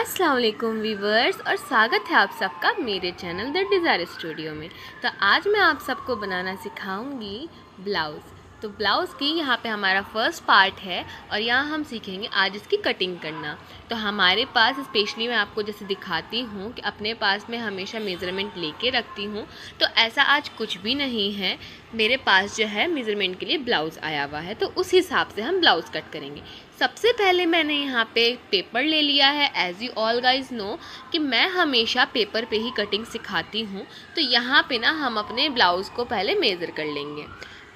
अस्सलाम वालेकुम वीवर्स और स्वागत है आप सबका मेरे चैनल द डिज़ायर स्टूडियो में। तो आज मैं आप सबको बनाना सिखाऊंगी ब्लाउज़। तो ब्लाउज़ की यहाँ पे हमारा फर्स्ट पार्ट है और यहाँ हम सीखेंगे आज इसकी कटिंग करना। तो हमारे पास स्पेशली मैं आपको जैसे दिखाती हूँ कि अपने पास में हमेशा मेज़रमेंट लेके रखती हूँ, तो ऐसा आज कुछ भी नहीं है। मेरे पास जो है मेज़रमेंट के लिए ब्लाउज़ आया हुआ है, तो उस हिसाब से हम ब्लाउज़ कट करेंगे। सबसे पहले मैंने यहाँ पे पेपर ले लिया है। As you all guys know कि मैं हमेशा पेपर पे ही कटिंग सिखाती हूँ। तो यहाँ पे ना हम अपने ब्लाउज़ को पहले मेज़र कर लेंगे।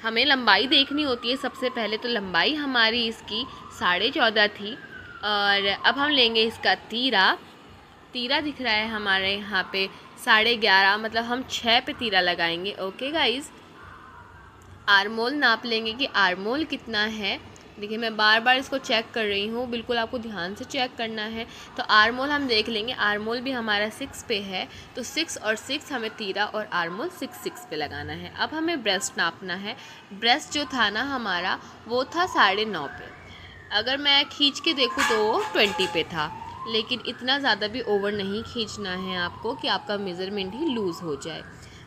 हमें लंबाई देखनी होती है सबसे पहले। तो लंबाई हमारी इसकी 14.5 थी और अब हम लेंगे इसका तीरा दिख रहा है हमारे यहाँ पे 11.5, मतलब हम 6 पे तीरा लगाएंगे। ओके गाइज, आर्मोल नाप लेंगे कि आर्मोल कितना है। देखिए मैं बार बार इसको चेक कर रही हूँ, बिल्कुल आपको ध्यान से चेक करना है। तो आर्मोल हम देख लेंगे, आर्मोल भी हमारा 6 पे है, तो 6 और 6 हमें तीरा और आर्मोल 6 पे लगाना है। अब हमें ब्रेस्ट नापना है। ब्रेस्ट जो था ना हमारा वो था 9.5 पे। अगर मैं खींच के देखूँ तो वो 20 पे था, लेकिन इतना ज़्यादा भी ओवर नहीं खींचना है आपको कि आपका मेज़रमेंट ही लूज़ हो जाए।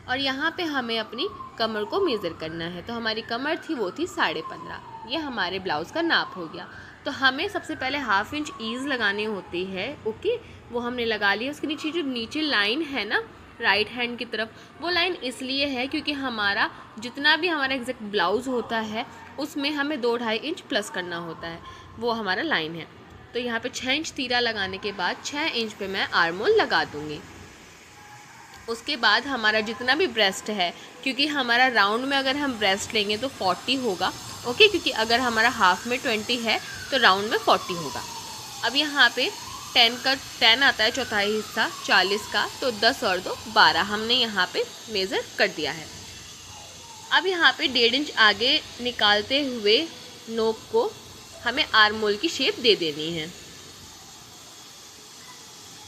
और यहाँ पे हमें अपनी कमर को मेज़र करना है। तो हमारी कमर थी वो थी 15.5। ये हमारे ब्लाउज़ का नाप हो गया। तो हमें सबसे पहले 1/2 इंच ईज़ लगानी होती है। ओके, वो हमने लगा लिया। उसके नीचे जो नीचे लाइन है ना राइट हैंड की तरफ, वो लाइन इसलिए है क्योंकि हमारा जितना भी हमारा एग्जैक्ट ब्लाउज़ होता है उसमें हमें 2-2.5 इंच प्लस करना होता है, वो हमारा लाइन है। तो यहाँ पे 6 इंच तीरा लगाने के बाद 6 इंच पे मैं आर्मोल लगा दूँगी। उसके बाद हमारा जितना भी ब्रेस्ट है, क्योंकि हमारा राउंड में अगर हम ब्रेस्ट लेंगे तो 40 होगा। ओके, क्योंकि अगर हमारा हाफ में 20 है तो राउंड में 40 होगा। अब यहाँ पे 10 आता है, चौथाई हिस्सा 40 का, तो 10 और 2 12 हमने यहाँ पे मेज़र कर दिया है। अब यहाँ पे 1.5 इंच आगे निकालते हुए नोक को हमें आर्मोल की शेप दे देनी है।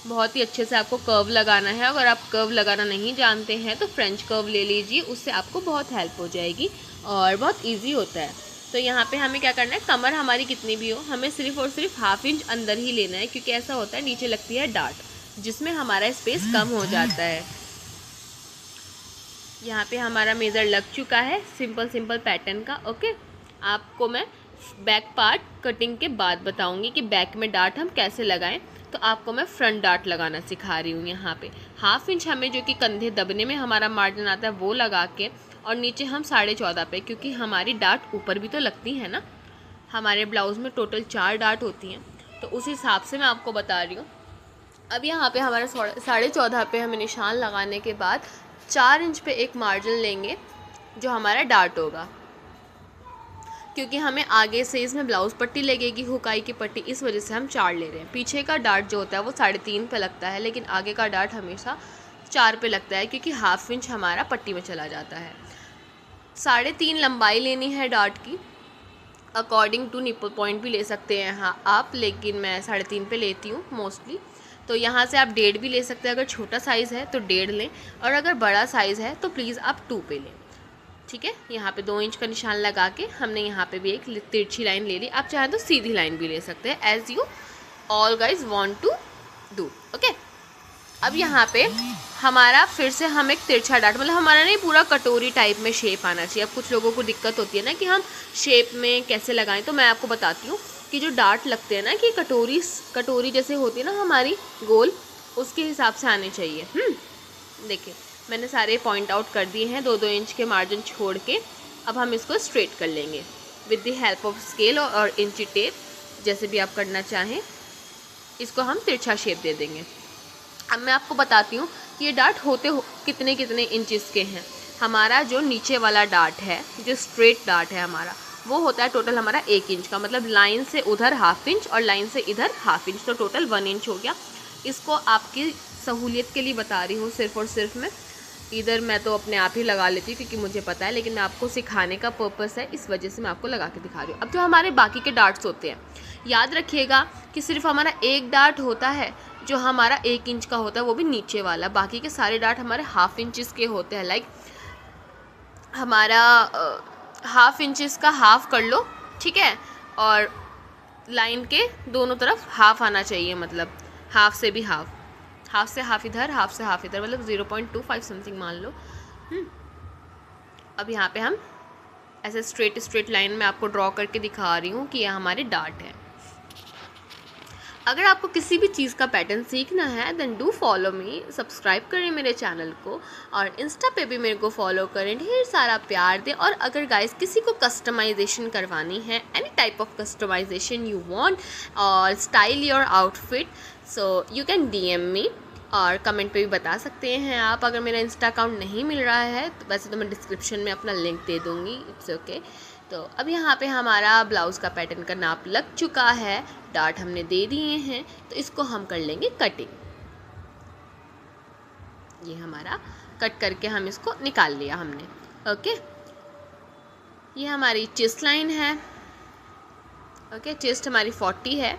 बहुत ही अच्छे से आपको कर्व लगाना है। अगर आप कर्व लगाना नहीं जानते हैं तो फ्रेंच कर्व ले लीजिए, उससे आपको बहुत हेल्प हो जाएगी और बहुत इजी होता है। तो यहाँ पे हमें क्या करना है, कमर हमारी कितनी भी हो हमें सिर्फ और सिर्फ 1/2 इंच अंदर ही लेना है, क्योंकि ऐसा होता है नीचे लगती है डार्ट जिसमें हमारा स्पेस कम हो जाता है। यहाँ पे हमारा मेज़र लग चुका है सिंपल पैटर्न का। ओके, आपको मैं बैक पार्ट कटिंग के बाद बताऊँगी कि बैक में डार्ट हम कैसे लगाएं। तो आपको मैं फ्रंट डार्ट लगाना सिखा रही हूँ। यहाँ पे 1/2 इंच हमें जो कि कंधे दबने में हमारा मार्जिन आता है वो लगा के, और नीचे हम 14.5 पे, क्योंकि हमारी डार्ट ऊपर भी तो लगती है ना। हमारे ब्लाउज़ में टोटल 4 डार्ट होती हैं, तो उस हिसाब से मैं आपको बता रही हूँ। अब यहाँ पे हमारा 14.5 पे हमें निशान लगाने के बाद 4 इंच पे एक मार्जिन लेंगे जो हमारा डार्ट होगा, क्योंकि हमें आगे से इसमें ब्लाउज़ पट्टी लगेगी, हुकाई की पट्टी, इस वजह से हम 4 ले रहे हैं। पीछे का डार्ट जो होता है वो 3.5 पे लगता है, लेकिन आगे का डार्ट हमेशा 4 पे लगता है, क्योंकि 1/2 इंच हमारा पट्टी में चला जाता है। 3.5 लंबाई लेनी है डार्ट की। अकॉर्डिंग टू निपल पॉइंट भी ले सकते हैं हाँ आप, लेकिन मैं 3.5 पे लेती हूँ मोस्टली। तो यहाँ से आप 1.5 भी ले सकते हैं। अगर छोटा साइज़ है तो 1.5 लें, और अगर बड़ा साइज़ है तो प्लीज़ आप 2 पे लें। ठीक है, यहाँ पे 2 इंच का निशान लगा के हमने यहाँ पे भी एक तिरछी लाइन ले ली। आप चाहें तो सीधी लाइन भी ले सकते हैं, as you all guys want to do. Okay, अब यहाँ पे हमारा फिर से हम एक तिरछा डार्ट, मतलब हमारा नहीं पूरा कटोरी टाइप में शेप आना चाहिए। अब कुछ लोगों को दिक्कत होती है ना कि हम शेप में कैसे लगाएं, तो मैं आपको बताती हूँ कि जो डार्ट लगते हैं ना कि कटोरी जैसे होती है ना हमारी गोल, उसके हिसाब से आने चाहिए। देखिए मैंने सारे पॉइंट आउट कर दिए हैं 2-2 इंच के मार्जिन छोड़ के। अब हम इसको स्ट्रेट कर लेंगे with the help of scale और इंची टेप, जैसे भी आप करना चाहें। इसको हम तिरछा शेप दे देंगे। अब मैं आपको बताती हूँ कि ये डार्ट होते कितने इंचेस के हैं। हमारा जो नीचे वाला डार्ट है, जो स्ट्रेट डार्ट है हमारा, वो होता है टोटल हमारा 1 इंच का, मतलब लाइन से उधर 1/2 इंच और लाइन से इधर 1/2 इंच, तो टोटल 1 इंच हो गया। इसको आपकी सहूलियत के लिए बता रही हूँ सिर्फ और सिर्फ मैं। इधर मैं तो अपने आप ही लगा लेती हूँ क्योंकि मुझे पता है, लेकिन मैं आपको सिखाने का पर्पस है, इस वजह से मैं आपको लगा के दिखा रही हूँ। अब जो हमारे बाकी के डार्ट्स होते हैं, याद रखिएगा कि सिर्फ हमारा एक डार्ट होता है जो हमारा 1 इंच का होता है, वो भी नीचे वाला। बाकी के सारे डार्ट हमारे 1/2 इंचेस के होते हैं। लाइक हमारा 1/2 इंचेस का हाफ कर लो, ठीक है, और लाइन के दोनों तरफ हाफ आना चाहिए, मतलब हाफ से भी हाफ, हाफ से हाफ इधर, हाफ से हाफ इधर, मतलब 0.25 समथिंग मान लो। अब यहाँ पे हम ऐसे स्ट्रेट लाइन में आपको ड्रॉ करके दिखा रही हूँ कि यह हमारे डार्ट है। अगर आपको किसी भी चीज़ का पैटर्न सीखना है then do follow me, subscribe करें मेरे चैनल को और इंस्टा पे भी मेरे को फॉलो करें, ढेर सारा प्यार दें। और अगर गाइस किसी को कस्टमाइजेशन करवानी है, any type of customization you want और style your outfit, so you can DM me और कमेंट पे भी बता सकते हैं आप। अगर मेरा इंस्टा अकाउंट नहीं मिल रहा है तो वैसे तो मैं डिस्क्रिप्शन में अपना लिंक दे दूँगी, इट्स ओके। तो अब यहाँ पे हमारा ब्लाउज़ का पैटर्न का नाप लग चुका है, डार्ट हमने दे दिए हैं, तो इसको हम कर लेंगे कटिंग। ये हमारा कट करके हम इसको निकाल लिया हमने, ओके। ये हमारी चेस्ट लाइन है, ओके। चेस्ट हमारी 40 है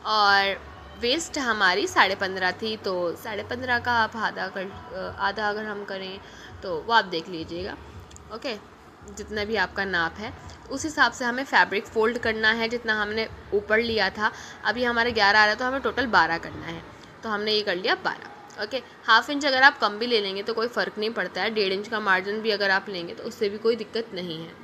और वेस्ट हमारी 15.5 थी, तो 15.5 का आप आधा अगर हम करें तो वो आप देख लीजिएगा, ओके। जितना भी आपका नाप है उस हिसाब से हमें फैब्रिक फ़ोल्ड करना है, जितना हमने ऊपर लिया था। अभी हमारे 11 आ रहा है तो हमें टोटल 12 करना है, तो हमने ये कर लिया 12, ओके। हाफ इंच अगर आप कम भी ले लेंगे तो कोई फ़र्क नहीं पड़ता है, 1.5 इंच का मार्जिन भी अगर आप लेंगे तो उससे भी कोई दिक्कत नहीं है।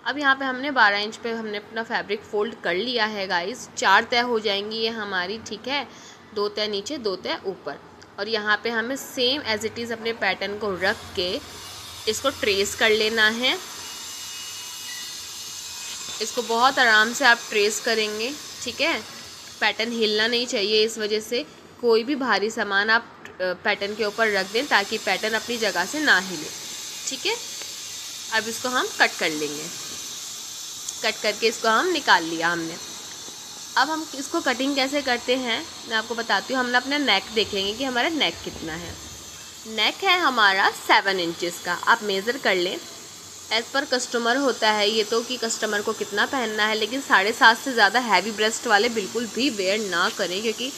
अब यहाँ पे हमने 12 इंच पे हमने अपना फैब्रिक फ़ोल्ड कर लिया है गाइस। 4 तय हो जाएंगी ये हमारी, ठीक है। 2 तय नीचे, 2 तय ऊपर। और यहाँ पे हमें सेम एज इट इज़ अपने पैटर्न को रख के इसको ट्रेस कर लेना है। इसको बहुत आराम से आप ट्रेस करेंगे, ठीक है। पैटर्न हिलना नहीं चाहिए, इस वजह से कोई भी भारी सामान आप पैटर्न के ऊपर रख दें ताकि पैटर्न अपनी जगह से ना हिले, ठीक है। अब इसको हम कट कर लेंगे, कट करके इसको हम निकाल लिया हमने। अब हम इसको कटिंग कैसे करते हैं मैं आपको बताती हूँ। हमने अपना नेक देखेंगे कि हमारा नेक कितना है। नेक है हमारा 7 इंचेस का, आप मेज़र कर लें। एज़ पर कस्टमर होता है ये तो कि कस्टमर को कितना पहनना है, लेकिन 7.5 से ज़्यादा हैवी ब्रेस्ट वाले बिल्कुल भी वेयर ना करें, क्योंकि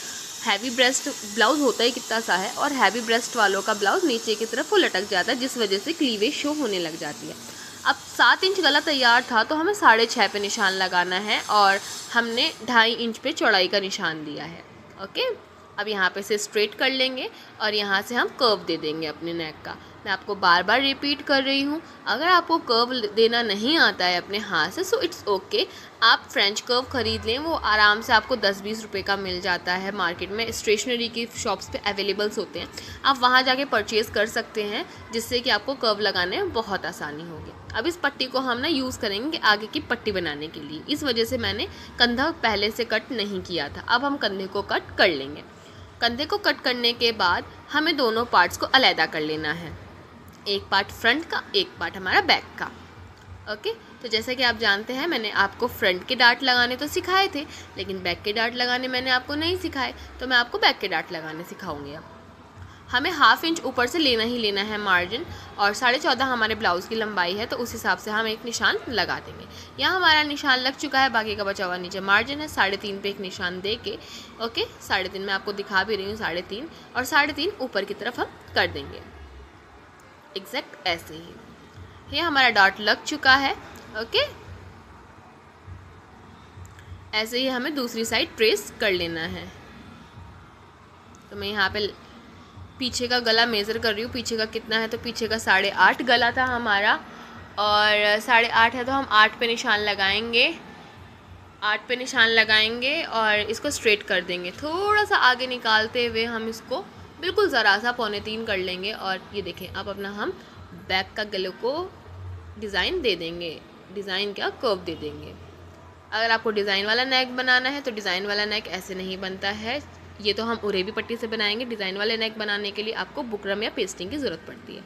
हैवी ब्रेस्ट ब्लाउज़ होता ही कितना सा है और हैवी ब्रेस्ट वालों का ब्लाउज़ नीचे की तरफ वो लटक जाता है, जिस वजह से क्लीवेज शो होने लग जाती है। अब 7 इंच गला तैयार था तो हमें 6.5 पे निशान लगाना है और हमने 2.5 इंच पे चौड़ाई का निशान दिया है, ओके। अब यहाँ पे से स्ट्रेट कर लेंगे और यहाँ से हम कर्व दे देंगे अपने नेक का। मैं आपको बार बार रिपीट कर रही हूँ, अगर आपको कर्व देना नहीं आता है अपने हाथ से सो इट्स ओके, आप फ्रेंच कर्व ख़रीद लें, वो आराम से आपको 10-20 रुपये का मिल जाता है मार्केट में। स्टेशनरी की शॉप्स पे अवेलेबल्स होते हैं, आप वहाँ जाके परचेज़ कर सकते हैं, जिससे कि आपको कर्व लगाने में बहुत आसानी होगी। अब इस पट्टी को हम ना यूज़ करेंगे आगे की पट्टी बनाने के लिए, इस वजह से मैंने कंधा पहले से कट नहीं किया था। अब हम कंधे को कट कर लेंगे। कंधे को कट करने के बाद हमें दोनों पार्ट्स को अलहदा कर लेना है, एक पार्ट फ्रंट का, एक पार्ट हमारा बैक का, ओके। तो जैसा कि आप जानते हैं मैंने आपको फ्रंट के डार्ट लगाने तो सिखाए थे, लेकिन बैक के डार्ट लगाने मैंने आपको नहीं सिखाए, तो मैं आपको बैक के डार्ट लगाने सिखाऊंगी। अब हमें 1/2 इंच ऊपर से लेना ही लेना है मार्जिन, और 14.5 हमारे ब्लाउज़ की लंबाई है, तो उस हिसाब से हम एक निशान लगा देंगे। यहाँ हमारा निशान लग चुका है, बाकी का बचा हुआ नीचे मार्जिन है। 3.5 पे एक निशान दे के, ओके। 3.5 मैं आपको दिखा भी रही हूँ, 3.5 और 3.5 ऊपर की तरफ हम कर देंगे, एग्जैक्ट ऐसे ही। ये हमारा डॉट लग चुका है, ओके। ऐसे ही हमें दूसरी साइड ट्रेस कर लेना है। तो मैं यहाँ पे पीछे का गला मेज़र कर रही हूँ, पीछे का कितना है, तो पीछे का 8.5 गला था हमारा, और 8.5 है तो हम 8 पे निशान लगाएंगे, 8 पे निशान लगाएंगे और इसको स्ट्रेट कर देंगे। थोड़ा सा आगे निकालते हुए हम इसको बिल्कुल ज़रा सा 2.25 कर लेंगे। और ये देखें, अब अपना हम बैक का गले को डिज़ाइन दे देंगे, डिज़ाइन क्या, कर्व दे देंगे। अगर आपको डिज़ाइन वाला नेक बनाना है तो डिज़ाइन वाला नेक ऐसे नहीं बनता है, ये तो हम उरेबी पट्टी से बनाएंगे। डिज़ाइन वाले नेक बनाने के लिए आपको बुकरम या पेस्टिंग की ज़रूरत पड़ती है।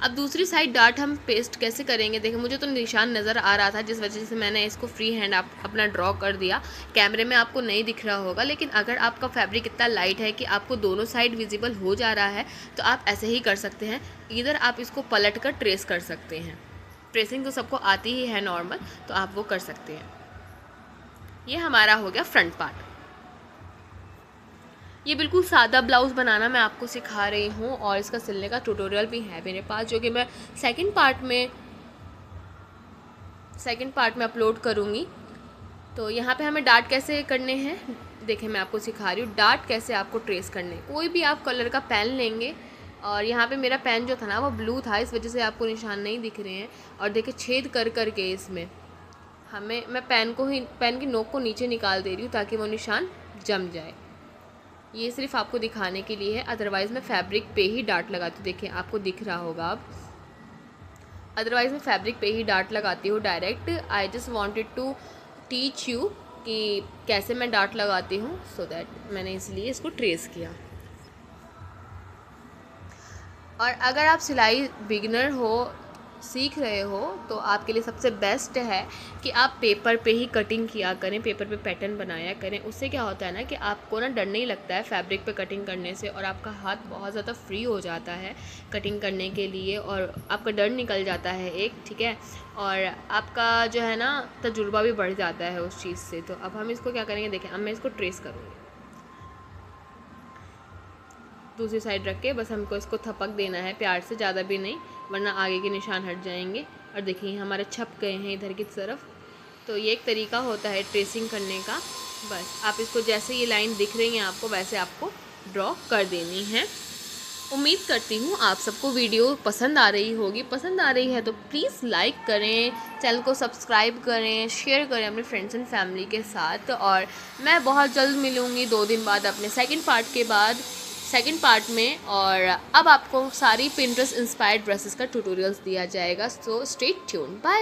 अब दूसरी साइड डार्ट हम पेस्ट कैसे करेंगे, देखिए मुझे तो निशान नज़र आ रहा था, जिस वजह से मैंने इसको फ्री हैंड अपना ड्रॉ कर दिया। कैमरे में आपको नहीं दिख रहा होगा, लेकिन अगर आपका फैब्रिक इतना लाइट है कि आपको दोनों साइड विजिबल हो जा रहा है तो आप ऐसे ही कर सकते हैं। इधर आप इसको पलट कर ट्रेस कर सकते हैं, ट्रेसिंग तो सबको आती ही है नॉर्मल, तो आप वो कर सकते हैं। ये हमारा हो गया फ्रंट पार्ट। ये बिल्कुल सादा ब्लाउज़ बनाना मैं आपको सिखा रही हूँ और इसका सिलने का ट्यूटोरियल भी है मेरे पास, जो कि मैं सेकंड पार्ट में अपलोड करूँगी। तो यहाँ पे हमें डार्ट कैसे करने हैं, देखिए मैं आपको सिखा रही हूँ डार्ट कैसे आपको ट्रेस करने। कोई भी आप कलर का पेन लेंगे, और यहाँ पे मेरा पेन जो था ना वो ब्लू था, इस वजह से आपको निशान नहीं दिख रहे हैं। और देखिए छेद कर कर के इसमें मैं पेन की नोक को नीचे निकाल दे रही हूँ ताकि वो निशान जम जाए। ये सिर्फ आपको दिखाने के लिए है, अदरवाइज़ मैं फैब्रिक पे ही डार्ट लगाती हूँ। देखिए आपको दिख रहा होगा अब। अदरवाइज़ मैं फैब्रिक पे ही डार्ट लगाती हूँ direct. I just wanted to teach you कि कैसे मैं डार्ट लगाती हूँ, सो दैट मैंने इसलिए इसको ट्रेस किया। और अगर आप सिलाई बिगिनर हो, सीख रहे हो, तो आपके लिए सबसे बेस्ट है कि आप पेपर पे ही कटिंग किया करें, पेपर पे पैटर्न बनाया करें। उससे क्या होता है ना कि आपको ना डर नहीं लगता है फैब्रिक पे कटिंग करने से, और आपका हाथ बहुत ज़्यादा फ्री हो जाता है कटिंग करने के लिए, और आपका डर निकल जाता है एक, ठीक है। और आपका जो है ना तजुर्बा भी बढ़ जाता है उस चीज़ से। तो अब हम इसको क्या करेंगे, देखें अब मैं इसको ट्रेस करूँगी। दूसरी साइड रख के बस हमको इसको थपक देना है प्यार से, ज़्यादा भी नहीं, वरना आगे के निशान हट जाएंगे। और देखिए हमारे छप गए हैं इधर की तरफ। तो ये एक तरीका होता है ट्रेसिंग करने का। बस आप इसको जैसे ये लाइन दिख रही है आपको, वैसे आपको ड्रॉ कर देनी है। उम्मीद करती हूँ आप सबको वीडियो पसंद आ रही होगी। पसंद आ रही है तो प्लीज़ लाइक करें, चैनल को सब्सक्राइब करें, शेयर करें अपने फ्रेंड्स एंड फैमिली के साथ। और मैं बहुत जल्द मिलूँगी 2 दिन बाद अपने सेकंड पार्ट में। और अब आपको सारी पिंटरेस्ट इंस्पायर्ड ड्रेसेस का ट्यूटोरियल्स दिया जाएगा। So stay tuned, bye.